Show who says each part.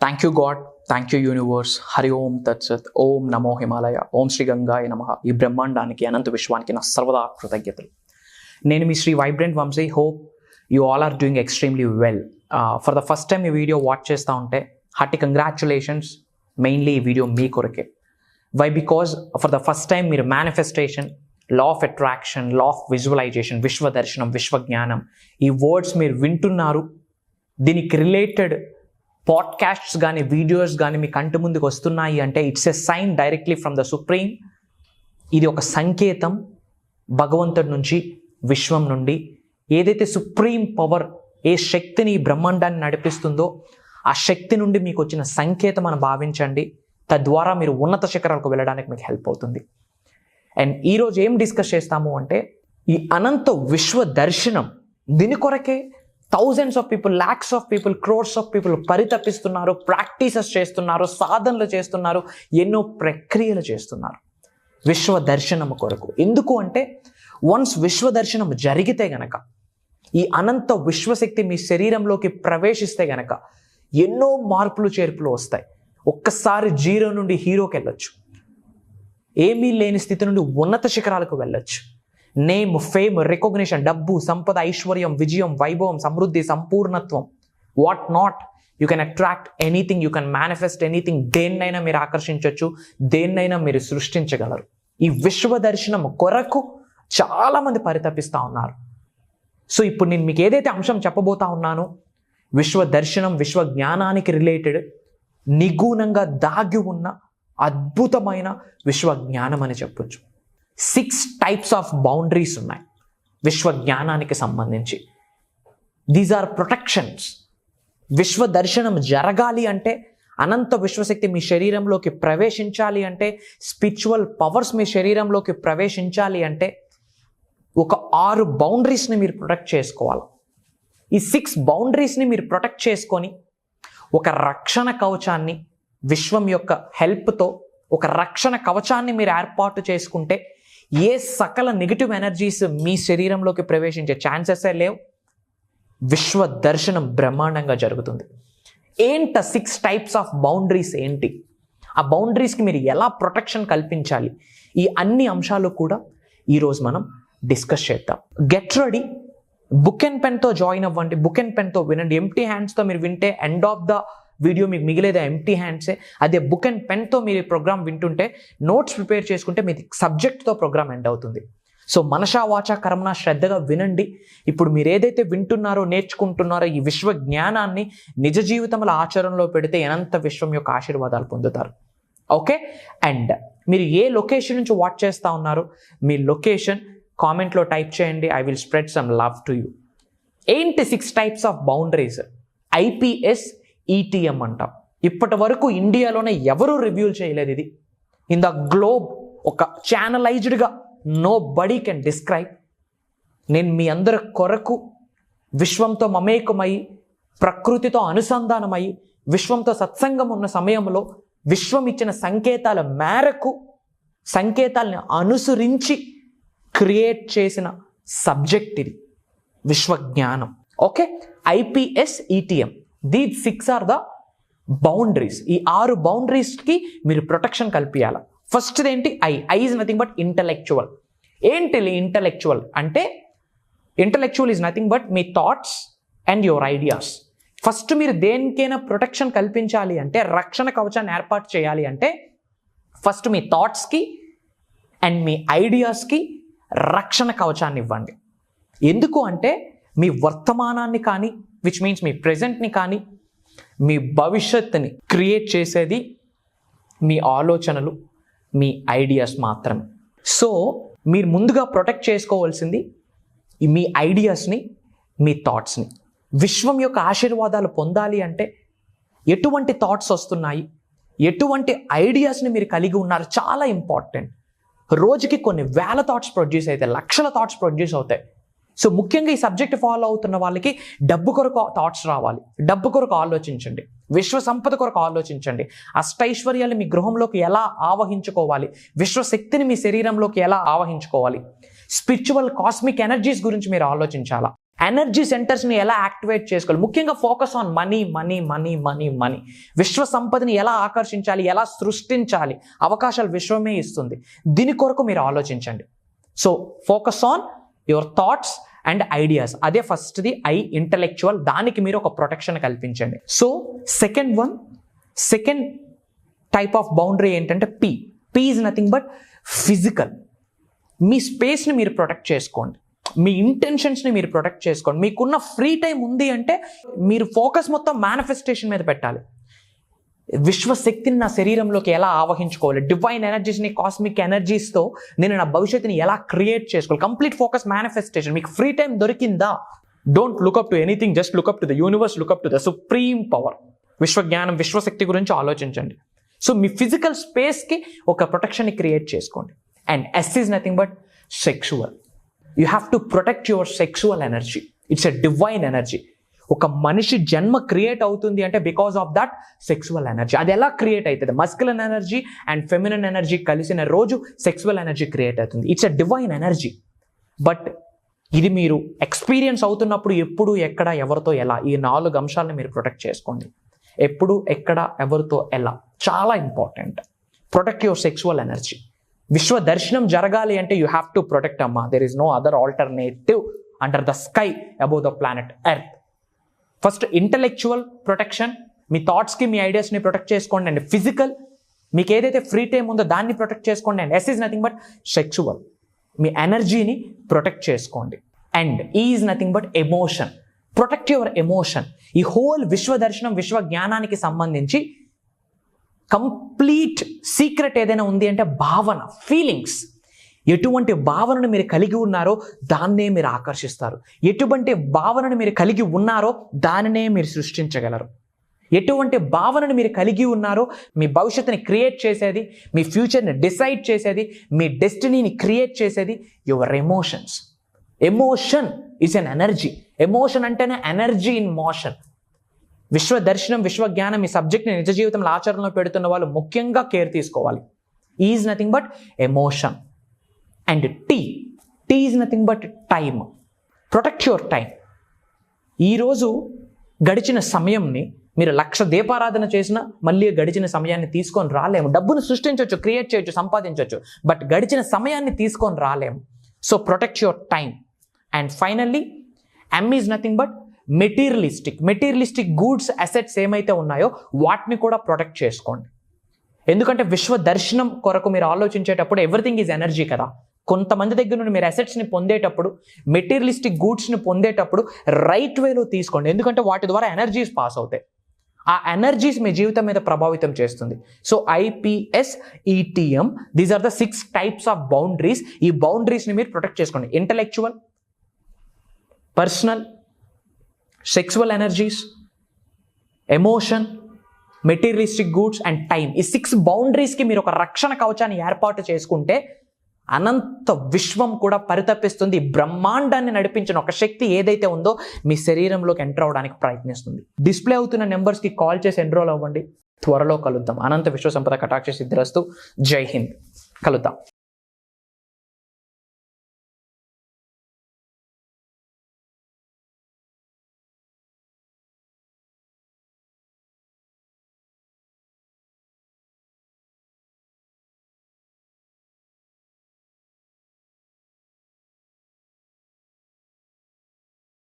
Speaker 1: Thank you god, thank you universe. Hari Om తత్సత్. ఓం నమో హిమాలయ. ఓం శ్రీ గంగాయ నమః. ఈ బ్రహ్మాండానికి అనంత విశ్వానికి నా సర్వదా కృతజ్ఞతలు. నేను మీ Shri vibrant Vamsi. Hope you all are doing extremely well. For the first time ఈ వీడియో వాచ్ చేస్తూ ఉంటే హార్టీ కంగ్రాచులేషన్స్. మెయిన్లీ ఈ వీడియో మీ కొరకే. Why? Because for the first time మీరు manifestation, law of attraction, law of visualization, విశ్వ దర్శనం, విశ్వజ్ఞానం, ఈ వర్డ్స్ మీరు వింటున్నారు. దీనికి రిలేటెడ్ పాడ్కాస్ట్స్ కానీ వీడియోస్ కానీ మీ కంటి ముందుకు వస్తున్నాయి అంటే it's a sign directly from the supreme. ఇది ఒక సంకేతం భగవంతుడి నుంచి, విశ్వం నుండి. ఏదైతే సుప్రీం పవర్, ఏ శక్తిని ఈ బ్రహ్మాండాన్ని నడిపిస్తుందో ఆ శక్తి నుండి మీకు వచ్చిన సంకేతం అని భావించండి. తద్వారా మీరు ఉన్నత శిఖరాలకు వెళ్ళడానికి మీకు హెల్ప్ అవుతుంది. అండ్ ఈరోజు ఏం డిస్కస్ చేస్తాము అంటే ఈ అనంత విశ్వ దర్శనం. దీని కొరకే thousands of people, lakhs of people, crores of people పరితపిస్తున్నారు, ప్రాక్టీసెస్ చేస్తున్నారు, సాధనలు చేస్తున్నారు, ఎన్నో ప్రక్రియలు చేస్తున్నారు విశ్వ దర్శనం కొరకు. ఎందుకు అంటే వన్స్ విశ్వ దర్శనం జరిగితే గనక, ఈ అనంత విశ్వశక్తి మీ శరీరంలోకి ప్రవేశిస్తే గనక ఎన్నో మార్పులు చేర్పులు వస్తాయి. ఒక్కసారి జీరో నుండి హీరోకి వెళ్ళొచ్చు. ఏమీ లేని స్థితి నుండి ఉన్నత శిఖరాలకు వెళ్ళొచ్చు. నేమ్, ఫేమ్, రికగ్నిషన్, డబ్బు, సంపద, ఐశ్వర్యం, విజయం, వైభవం, సమృద్ధి, సంపూర్ణత్వం, what not. You can attract anything, you can manifest anything. దేన్నైనా మీరు ఆకర్షించవచ్చు, దేన్నైనా మీరు సృష్టించగలరు. ఈ విశ్వ దర్శనం కొరకు చాలామంది పరితపిస్తూ ఉన్నారు. సో ఇప్పుడు నేను మీకు ఏదైతే అంశం చెప్పబోతా ఉన్నానో, విశ్వ దర్శనం, విశ్వ జ్ఞానానికి రిలేటెడ్ నిగూఢంగా దాగి ఉన్న అద్భుతమైన విశ్వ జ్ఞానం అని చెప్పొచ్చు. 6 టైప్స్ ఆఫ్ బౌండరీస్ ఉన్నాయి విశ్వ జ్ఞానానికి సంబంధించి. These are protections. విశ్వ దర్శనం జరగాలి అంటే, అనంత విశ్వశక్తి మీ శరీరంలోకి ప్రవేశించాలి అంటే, స్పిరిచువల్ పవర్స్ మీ శరీరంలోకి ప్రవేశించాలి అంటే ఒక 6 బౌండరీస్ని మీరు ప్రొటెక్ట్ చేసుకోవాలి. ఈ 6 బౌండరీస్ని మీరు ప్రొటెక్ట్ చేసుకొని ఒక రక్షణ కవచాన్ని, విశ్వం యొక్క హెల్ప్తో ఒక రక్షణ కవచాన్ని మీరు ఏర్పాటు చేసుకుంటే ఏ సకల నెగిటివ్ ఎనర్జీస్ మీ శరీరంలోకి ప్రవేశించే ఛాన్సెసే లేవు. విశ్వ దర్శనం బ్రహ్మాండంగా జరుగుతుంది. 6 టైప్స్ ఆఫ్ బౌండరీస్ ఏంటి, ఆ బౌండరీస్కి మీరు ఎలా ప్రొటెక్షన్ కల్పించాలి, ఈ అన్ని అంశాలు కూడా ఈరోజు మనం డిస్కస్ చేద్దాం. Get ready. బుక్ అండ్ పెన్తో జాయిన్ అవ్వండి. బుక్ అండ్ పెన్తో వినండి. ఎంప్టీ హ్యాండ్స్తో మీరు వింటే ఎండ్ ఆఫ్ ద వీడియో మీకు మిగిలేదా ఎంప్టీ హ్యాండ్సే. అదే బుక్ అండ్ పెన్తో మీరు ఈ ప్రోగ్రామ్ వింటుంటే, నోట్స్ ప్రిపేర్ చేసుకుంటే మీ సబ్జెక్ట్తో ప్రోగ్రామ్ ఎండ్ అవుతుంది. సో మనసా వాచా కర్మణ శ్రద్ధగా వినండి. ఇప్పుడు మీరు ఏదైతే వింటున్నారో, నేర్చుకుంటున్నారో ఈ విశ్వ జ్ఞానాన్ని నిజ జీవితంలో ఆచరణలో పెడితే అనంత విశ్వం యొక్క ఆశీర్వాదాలు పొందుతారు. ఓకే. అండ్ మీరు ఏ లొకేషన్ నుంచి వాచ్ చేస్తూ ఉన్నారో మీ లొకేషన్ కామెంట్లో టైప్ చేయండి. I will spread some love to you. ఏంటి 6 types of boundaries? IPS, ETM అంటాం. ఇప్పటి వరకు ఇండియాలోనే ఎవరూ రివ్యూ చేయలేదు ఇది. ఇన్ ద గ్లోబ్ ఒక ఛానలైజ్డ్గా నో బడీ కెన్ డిస్క్రైబ్. నేను మీ అందరి కొరకు విశ్వంతో మమేకమై, ప్రకృతితో అనుసంధానమై, విశ్వంతో సత్సంగం ఉన్న సమయంలో విశ్వం ఇచ్చిన సంకేతాల మేరకు, సంకేతాలను అనుసరించి క్రియేట్ చేసిన సబ్జెక్ట్ ఇది విశ్వజ్ఞానం. Okay. IPS, ETM, these 6 are the boundaries. ఈ 6 బౌండరీస్కి మీరు ప్రొటెక్షన్ కల్పించాలి. ఫస్ట్ది ఏంటి? I is nothing but intellectual. ఏంటి ఇంటలెక్చువల్ అంటే? ఇంటలెక్చువల్ ఈజ్ నథింగ్ బట్ మీ thoughts and your ideas. First మీరు దేనికైనా ప్రొటెక్షన్ కల్పించాలి అంటే, రక్షణ కవచాన్ని ఏర్పాటు చేయాలి అంటే ఫస్ట్ మీ థాట్స్కి అండ్ మీ ఐడియాస్కి రక్షణ కవచాన్ని ఇవ్వండి. ఎందుకు అంటే మీ వర్తమానాన్ని కానీ, విచ్ మీన్స్ మీ ప్రెజెంట్ని కానీ, మీ భవిష్యత్తుని క్రియేట్ చేసేది మీ ఆలోచనలు, మీ ఐడియాస్ మాత్రమే. సో మీరు ముందుగా ప్రొటెక్ట్ చేసుకోవాల్సింది మీ ఐడియాస్ని, మీ థాట్స్ని. విశ్వం యొక్క ఆశీర్వాదాలు పొందాలి అంటే ఎటువంటి థాట్స్ వస్తున్నాయి, ఎటువంటి ఐడియాస్ని మీరు కలిగి ఉన్నారు, చాలా ఇంపార్టెంట్. రోజుకి కొన్ని వేల థాట్స్ ప్రొడ్యూస్ అవుతాయి, లక్షల థాట్స్ ప్రొడ్యూస్ అవుతాయి. సో ముఖ్యంగా ఈ సబ్జెక్ట్ ఫాలో అవుతున్న వాళ్ళకి డబ్బు కొరకు థాట్స్ రావాలి. డబ్బు కొరకు ఆలోచించండి. విశ్వ సంపద కొరకు ఆలోచించండి. అష్టైశ్వర్యాలు మీ గృహంలోకి ఎలా ఆవహించుకోవాలి, విశ్వశక్తిని మీ శరీరంలోకి ఎలా ఆవహించుకోవాలి, స్పిరిచువల్ కాస్మిక్ ఎనర్జీస్ గురించి మీరు ఆలోచించాలా. ఎనర్జీ సెంటర్స్ని ఎలా యాక్టివేట్ చేసుకోవాలి, ముఖ్యంగా focus on money money money money money. విశ్వ సంపదని ఎలా ఆకర్షించాలి, ఎలా సృష్టించాలి, అవకాశాలు విశ్వమే ఇస్తుంది. దీని కొరకు మీరు ఆలోచించండి. So focus on your thoughts and ideas. అదే ఫస్ట్ది ఐ, ఇంటలెక్చువల్. దానికి మీరు ఒక ప్రొటెక్షన్ కల్పించండి. So second type of boundary ఏంటంటే P. P is nothing but physical. మీ స్పేస్ని మీరు ప్రొటెక్ట్ చేసుకోండి, మీ ఇంటెన్షన్స్ని మీరు ప్రొటెక్ట్ చేసుకోండి. మీకున్న ఫ్రీ టైం ఉంది అంటే మీరు ఫోకస్ మొత్తం మేనిఫెస్టేషన్ మీద పెట్టాలి. విశ్వశక్తిని నా శరీరంలోకి ఎలా ఆవహించుకోవాలి, డివైన్ ఎనర్జీస్ని, కాస్మిక్ ఎనర్జీస్తో నేను నా భవిష్యత్తుని ఎలా క్రియేట్ చేసుకోవాలి, కంప్లీట్ ఫోకస్ మేనిఫెస్టేషన్. మీకు ఫ్రీ టైం దొరికిందా, don't look up to anything, just look up to the universe, look up to the supreme power. విశ్వజ్ఞానం, విశ్వశక్తి గురించి ఆలోచించండి. సో మీ ఫిజికల్ స్పేస్కి ఒక ప్రొటెక్షన్ని క్రియేట్ చేసుకోండి. And S is nothing but sexual. You have to protect your sexual energy. It's a divine energy. ఒక మనిషి జన్మ క్రియేట్ అవుతుంది అంటే because of that sexual energy. అది ఎలా క్రియేట్ అవుతుంది? మస్కులన్ ఎనర్జీ అండ్ ఫెమినన్ ఎనర్జీ కలిసిన రోజు సెక్సువల్ ఎనర్జీ క్రియేట్ అవుతుంది. It's a divine energy. But ఇది మీరు ఎక్స్పీరియన్స్ అవుతున్నప్పుడు ఎప్పుడు, ఎక్కడ, ఎవరితో, ఎలా, ఈ 4 అంశాలను మీరు ప్రొటెక్ట్ చేసుకోండి. ఎప్పుడు, ఎక్కడ, ఎవరితో, ఎలా, చాలా important. Protect your sexual energy. విశ్వ దర్శనం జరగాలి అంటే యూ హ్యావ్ టు ప్రొటెక్ట్ అమ్మా. There is no other alternative under the sky above the planet earth. First intellectual protection, మీ థాట్స్కి, మీ ఐడియాస్ని ప్రొటెక్ట్ చేసుకోండి. అండ్ ఫిజికల్, మీకు ఏదైతే ఫ్రీ టైం ఉందో దాన్ని ప్రొటెక్ట్ చేసుకోండి. And S is nothing but sexual, మీ ఎనర్జీని ప్రొటెక్ట్ చేసుకోండి. And E is nothing but emotion. Protect your emotion. ఈ హోల్ విశ్వ దర్శనం, విశ్వ జ్ఞానానికి సంబంధించి కంప్లీట్ సీక్రెట్ ఏదైనా ఉంది అంటే భావన, ఫీలింగ్స్. ఎటువంటి భావనను మీరు కలిగి ఉన్నారో దాన్నే మీరు ఆకర్షిస్తారు. ఎటువంటి భావనను మీరు కలిగి ఉన్నారో దానినే మీరు సృష్టించగలరు. ఎటువంటి భావనను మీరు కలిగి ఉన్నారో మీ భవిష్యత్తుని క్రియేట్ చేసేది, మీ ఫ్యూచర్ని డిసైడ్ చేసేది, మీ డెస్టినీని క్రియేట్ చేసేది your emotions. Emotion is an energy. Emotion అంటేనే ఎనర్జీ ఇన్ మోషన్. విశ్వ దర్శనం, విశ్వ జ్ఞానం ఈ సబ్జెక్ట్ని నిజ జీవితంలో ఆచరణలో పెడుతున్న వాళ్ళు ముఖ్యంగా కేర్ తీసుకోవాలి. Is nothing but emotion. And T is nothing but time. Protect your time. ఈరోజు గడిచిన సమయంని మీరు 1,00,000 దీపారాధన చేసినా మళ్ళీ గడిచిన సమయాన్ని తీసుకొని రాలేము. డబ్బును సృష్టించవచ్చు, క్రియేట్ చేయొచ్చు, సంపాదించవచ్చు, బట్ గడిచిన సమయాన్ని తీసుకొని రాలేము. So protect your time. And finally M is nothing but materialistic goods, assets ఏమైతే ఉన్నాయో వాటిని కూడా ప్రొటెక్ట్ చేసుకోండి. ఎందుకంటే విశ్వ దర్శనం కొరకు మీరు ఆలోచించేటప్పుడు ఎవ్రీథింగ్ ఈజ్ ఎనర్జీ కదా. కొంతమంది దగ్గర నుండి మీరు అసెట్స్ని పొందేటప్పుడు, మెటీరియలిస్టిక్ గూడ్స్ని పొందేటప్పుడు రైట్ వేలో తీసుకోండి. ఎందుకంటే వాటి ద్వారా ఎనర్జీస్ పాస్ అవుతాయి. ఆ ఎనర్జీస్ మీ జీవితం మీద ప్రభావితం చేస్తుంది. So IPS, ETM, these are the 6 types of boundaries. ఈ బౌండరీస్ని మీరు ప్రొటెక్ట్ చేసుకోండి. Intellectual, personal, sexual energies, emotion, materialistic goods and time. ఈ 6 బౌండరీస్కి మీరు ఒక రక్షణ కవచాన్ని ఏర్పాటు చేసుకుంటే అనంత విశ్వం కూడా పరితపిస్తుంది. బ్రహ్మాండాన్ని నడిపించిన ఒక శక్తి ఏదైతే ఉందో మీ శరీరంలోకి ఎంటర్ అవడానికి ప్రయత్నిస్తుంది. డిస్ప్లే అవుతున్న నెంబర్స్కి కాల్ చేసి ఎన్రోల్ అవ్వండి. త్వరలో కలుద్దాం. అనంత విశ్వ సంపద కటాక్ష సిద్ధిరస్తు. జై హింద్. కలుద్దాం.